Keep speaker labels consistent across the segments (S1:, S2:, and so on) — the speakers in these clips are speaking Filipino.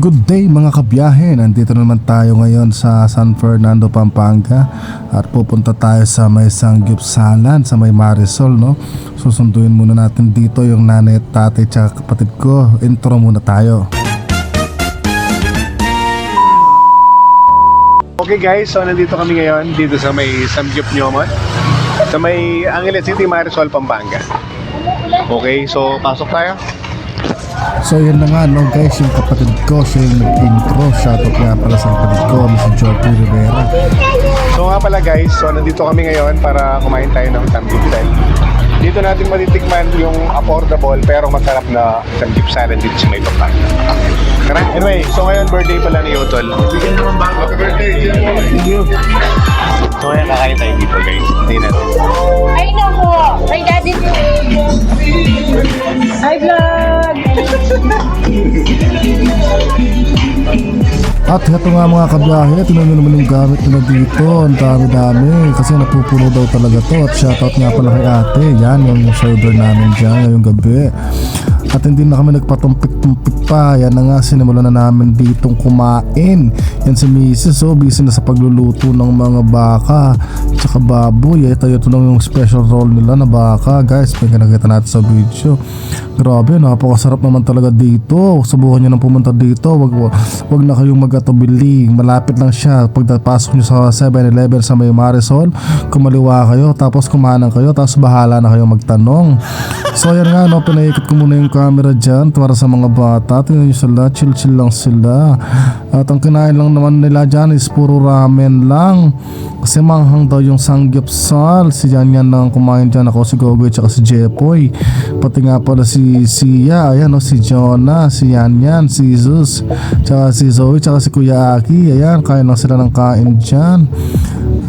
S1: Good day mga kabiyahe, nandito naman tayo ngayon sa San Fernando, Pampanga at pupunta tayo sa may Sanggupsalan sa may Marisol, no? Susunduin muna natin dito yung nanay at tatay tsaka kapatid ko. Intro muna tayo.
S2: Okay guys, so nandito kami ngayon dito sa may Samgyup Nyomot sa may Angeles City, Marisol, Pampanga. Okay, so pasok tayo.
S1: So yun na nga no guys, yung kapatid ko siya yung nag-intro. Shoutout nga pala sa kapatid ko, si Jorge Rivera.
S2: So nga pala guys, so nandito kami ngayon para kumain tayo ng samgyupsal. Dito natin matitikman yung affordable pero masarap na samgyupsalan dito sa may Pampanga. Tara, anyway, so ngayon birthday pala ni Utol. Bigyan naman ba? Happy birthday! Thank you! So ngayon kakain tayo dito guys. Tingnan natin.
S3: Ay naku! Ay daddy! Hi vlog!
S1: At ito nga mga kabiyahe, tingnan nyo naman yung gamit nila dito. Ang dami-dami kasi napupuno daw talaga to. At shoutout nga pala kay ate. Yan yung server namin dyan ngayong gabi. At hindi na kami nagpatumpik-tumpik pa. Yan na nga, sinimulan na namin ditong kumain. Yan si Mrs. Oh, busy na sa pagluluto ng mga baka tsaka baboy. Ito lang yung special roll nila na baka. Guys, may nakita natin sa video. Grabe, napakasarap naman talaga dito. Subukan nyo nang pumunta dito. Wag na kayong mag-atubili. Malapit lang siya. Pagpasok nyo sa 7-Eleven sa may Marisol, kumaliwa kayo, tapos kumanan kayo, tapos bahala na kayo magtanong. So yan nga, no, pinaikot ko muna yung camera dyan para sa mga bata. Tingnan nyo sila, chill lang sila. At ang kinain lang naman nila dyan is puro ramen lang. Kasi manghang daw yung sanggupsal. Si Yan lang kumain dyan, ako si Gogoy tsaka si Jepoy. Pati nga pala si Sia, ayan no, si Jonah, si Yan, si Jesus, tsaka si Zoe, tsaka si Kuya Aki. Ayan, kain lang sila ng kain dyan.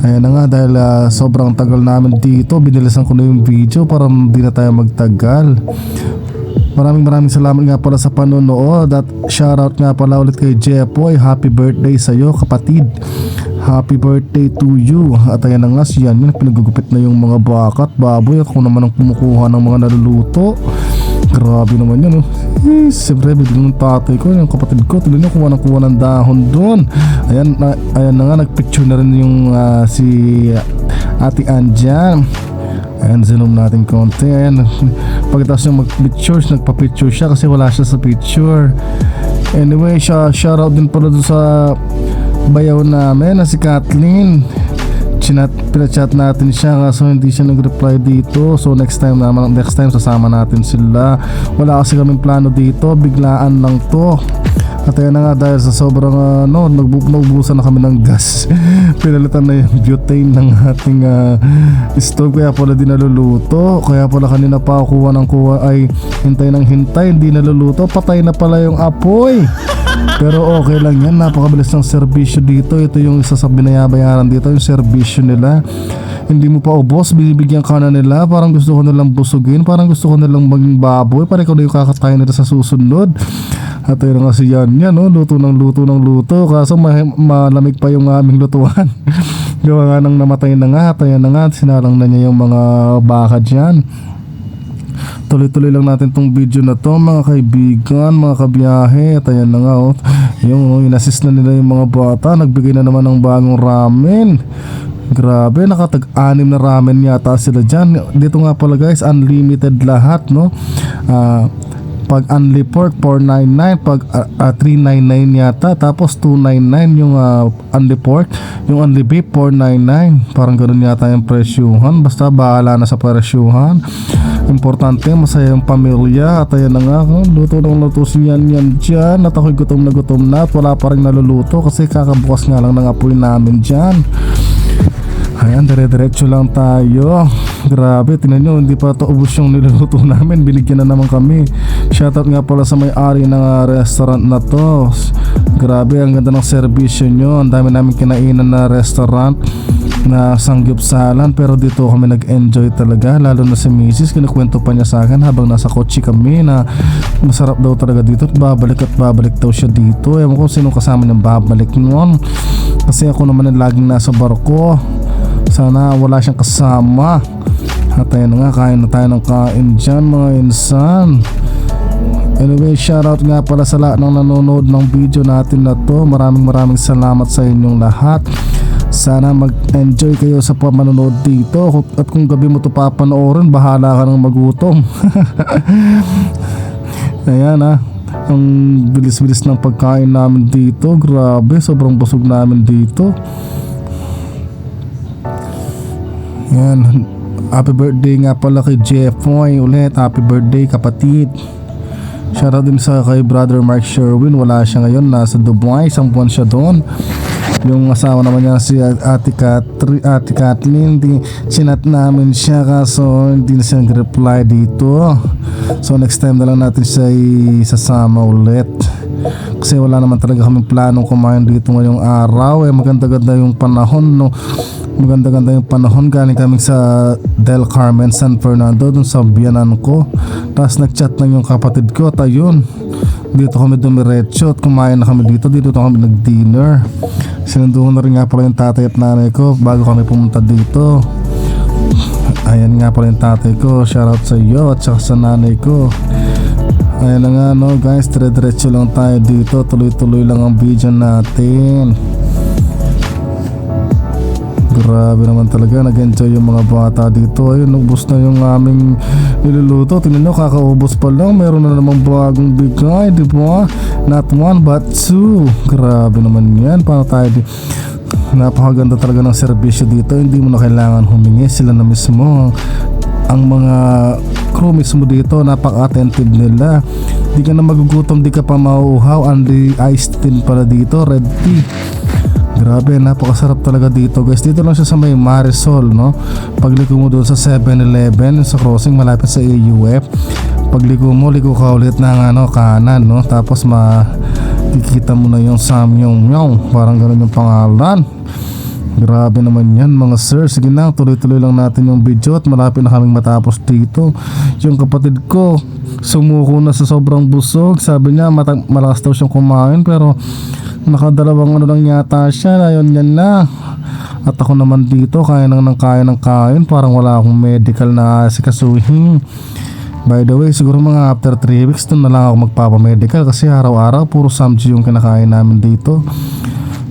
S1: Ayan na nga, dahil sobrang tagal namin dito, binilisan ko na yung video para hindi na tayo magtagal. Maraming salamat nga pala sa panonood. At shoutout nga pala ulit kay Jepoy. Happy birthday sa'yo kapatid. Happy birthday to you. At ayan na nga, siyan yun, pinagugupit na yung mga bakat, baboy. Ako naman ang kumukuha ng mga naluluto. Grabe naman yun, oh. Siyempre, biglang ng tatay ko, yung kapatid ko, tuloy na kuha ng dahon doon. Ayan na nga, nagpicture na rin yung si Ate Anjan. Ayan, zoom natin konti. Ayan, pagkatapos yung mag-picture, nagpa-picture siya kasi wala siya sa picture. Anyway, shoutout din pala doon sa bayaw namin na si Kathleen. Pinachat natin siya kaso hindi siya nag-reply dito. So next time sasama natin sila. Wala kasi kaming plano dito, biglaan lang to. At ayan na nga, dahil sa sobrang naubusan na kami ng gas. Pinalitan na yung butane ng ating stove, kaya pala di naluluto. Kaya pala kanina pa kuha ay hintay ng hintay, hindi naluluto, patay na pala yung apoy. Pero okay lang yan, napakabilis ng serbisyo dito. Ito yung isa sa binayabayaran dito, yung serbisyo nila. Hindi mo pa ubos, binibigyan ka na nila. Parang gusto ko nilang busugin, parang gusto ko nilang maging baboy, parang ikaw na yung kakatayin nila sa susunod. At ayun nga si Yan, no? Luto ng luto. Kaso malamig pa yung aming lutuan. Gawa nga nang namatay na nga. At ayan na nga, sinalang na niya yung mga baka dyan. Tuloy-tuloy lang natin tong video na to mga kaibigan, mga kabiyahe. At ayan na nga, oh, yung inassist na nila yung mga bata. Nagbigay na naman ng bagong ramen. Grabe, nakatag-anim na ramen yata sila dyan. Dito nga pala guys, unlimited lahat, no? Pag unli pork 499, pag 399 yata, tapos 299 yung unli pork, yung unli beef 499. Parang ganoon yata yung presyuhan. Basta bahala na sa presyuhan. Importante masaya yung pamilya. At ayan na nga, luto si yan dyan. At ako'y gutom na at wala pa rin naluluto kasi kakabukas nga lang ng apoy namin dyan. Ayan, dire-diretso lang tayo. Grabe, tingnan nyo, hindi pa ito ubos yung niluluto namin. Binigyan na naman kami. Shoutout nga pala sa may-ari ng restaurant na to. Grabe, ang ganda ng servisyo nyo. Ang dami namin kinainan na restaurant na sanggupsalan, pero dito kami nag-enjoy talaga. Lalo na si Mrs. Kinukwento pa niya sa akin habang nasa kotse kami na masarap daw talaga dito at babalik daw siya dito. Ewan ko sino kasama niyang babalik noon, kasi ako naman ang laging nasa barko. Sana wala siyang kasama. At ayun nga, kain na tayo ng kain dyan mga insan. Anyway, shoutout nga pala sa lahat ng nanonood ng video natin na to. Maraming salamat sa inyong lahat. Sana mag-enjoy kayo sa pamanonood dito. At kung gabi mo to papanoorin, bahala ka nang magutom. Ayan ang bilis-bilis ng pagkain namin dito. Grabe, sobrang busog namin dito. Ayan, happy birthday nga pala kay Jeffoy ulit. Happy birthday kapatid. Shoutout din sa kay brother Mark Sherwin. Wala siya ngayon, nasa Dubai, isang buwan siya doon. Yung asawa naman niya si Ate Kathleen, sinat namin siya kaso hindi na siya nag-reply dito. So next time na lang natin siya isasama ulit. Kasi wala naman talaga kaming planong kumain dito ngayong araw. Maganda-ganda yung panahon, no? Maganda-ganda yung panahon. Galing kami sa Del Carmen, San Fernando, dun sa biyanan ko. Tapos nag-chat lang yung kapatid ko at ayun, dito kami dumiretso at kumain na kami dito. Dito kami nag-dinner. Sinunduhan na rin nga pala yung tatay at nanay ko bago kami pumunta dito. Ayan nga pala yung tatay ko. Shoutout sa iyo at saka sa nanay ko. Ayan na nga no guys, dire-diretso lang tayo dito. Tuloy-tuloy lang ang video natin. Grabe naman talaga, nag-enjoy yung mga bata dito. Ayun, ubos na yung aming niluluto. Tingnan nyo, kakaubos pa lang. Meron na namang bagong bigay, di ba? Not one but two. Grabe naman yan. Paano tayo napakaganda talaga ng serbisyo dito. Hindi mo na kailangan humingi, sila na mismo. Ang mga crew mismo dito, napaka-attentive nila. Di ka na magugutom, di ka pa mauuhaw. Only iced tea pala dito, red tea. Grabe, napakasarap talaga dito guys. Dito lang siya sa may Marisol, no? Pagliko mo doon sa 7-Eleven sa crossing malapit sa AUF. Pagliko mo, liko ka ulit ng kanan, no? Tapos makikita mo na yung Samyong, parang ganun yung pangalan. Grabe naman yan mga sir. Sige na, tuloy-tuloy lang natin yung video at malapit na kaming matapos dito. Yung kapatid ko sumuko na sa sobrang busog. Sabi niya malakas daw siyang kumain pero nakadalawang lang yata siya. Ayun yan na. At ako naman dito kaya ng kain. Parang wala akong medical na asikasuhin. By the way, siguro mga after 3 weeks doon na lang ako magpapamedical kasi araw-araw puro samji yung kinakain namin dito.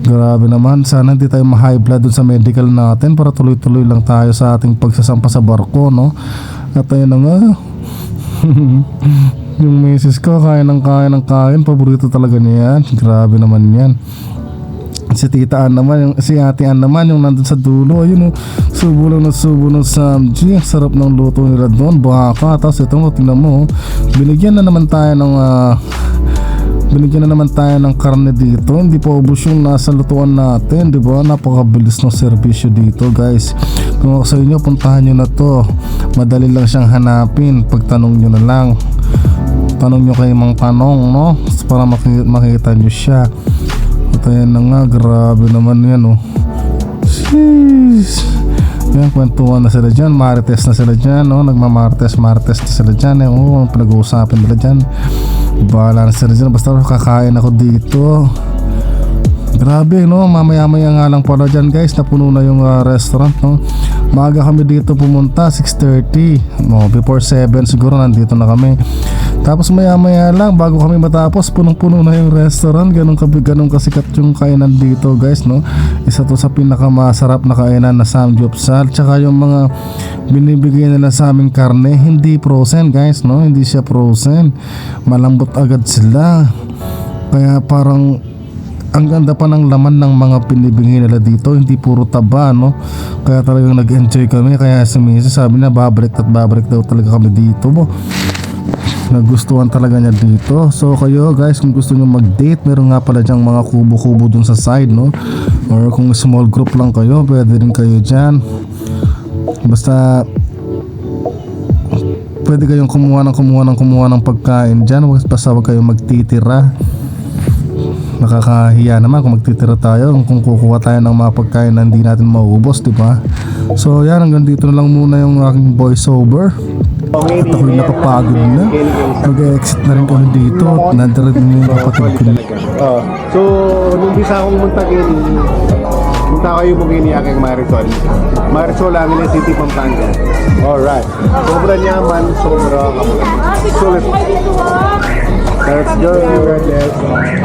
S1: Grabe naman, sana hindi tayo ma-high blood dun sa medical natin para tuloy-tuloy lang tayo sa ating pagsasampa sa barko, no? At ayun na nga. Yung misis ko kain ng kain, paborito talaga niya yan. Grabe naman yan. Si Tita Ann naman, si Ate Ann naman yung nandun sa dulo. Ayun, subo lang na subo ng samji. Sarap ng luto nila doon, baka. Tapos ito mo, tingnan mo, binigyan na naman tayo ng karne dito. Hindi pa ubos yung nasa lutuan natin, di ba? Napakabilis ng serbisyo dito guys. Kung ako sa inyo, puntahan nyo na to. Madali lang siyang hanapin. Pagtanong nyo na lang, tanong nyo kay Mang Tanong, no? Para makita nyo siya. At ayan na nga, grabe naman yan, oh. Jeez. Yan, kwentuhan na sila dyan, marites na sila dyan, no? Nagmamartes na sila dyan, oh, pinag-uusapin nila dyan. Bahala na sila dyan, basta kakain ako dito. Grabe, no? Mamaya-maya nga lang pala dyan guys, napuno na yung restaurant, no? Maaga kami dito pumunta, 6:30, no? Before 7 siguro nandito na kami. Tapos maya-maya lang bago kami matapos, punong-puno na yung restaurant. Ganun kasikat yung kainan dito guys, no? Isa to sa pinakamasarap na kainan na samgyeopsal. Tsaka yung mga binibigay nila sa aming karne, hindi frozen guys, no? Hindi siya frozen, malambot agad sila. Kaya parang ang ganda pa ng laman ng mga pinibigay nila dito, hindi puro taba, no? Kaya talagang nag-enjoy kami. Kaya si Mrs. sabi na babalik daw talaga kami dito mo. Nagustuhan talaga niya dito. So kayo guys, kung gusto nyo mag-date, meron nga pala dyang mga kubo-kubo dun sa side, no? Or kung small group lang kayo, pwede rin kayo dyan. Basta pwede kayong kumuha ng pagkain dyan. Basta wag kayong magtitira. Nakakahiya naman kung magtitira tayo, kung kukuha tayo ng mga pagkain na hindi natin mauubos, di ba? So yan, hanggang dito na lang muna yung aking voiceover. At ako'y napapagod na. Mag-exit na rin kami dito at nandarin yung kapatid ko.
S2: So, nung bisa akong punta kayo mo gini aking Marisol. Marisol ang ina City, Pampanga. Alright. Sobrang yaman, sobra kamulan. So, let's
S1: Let's go!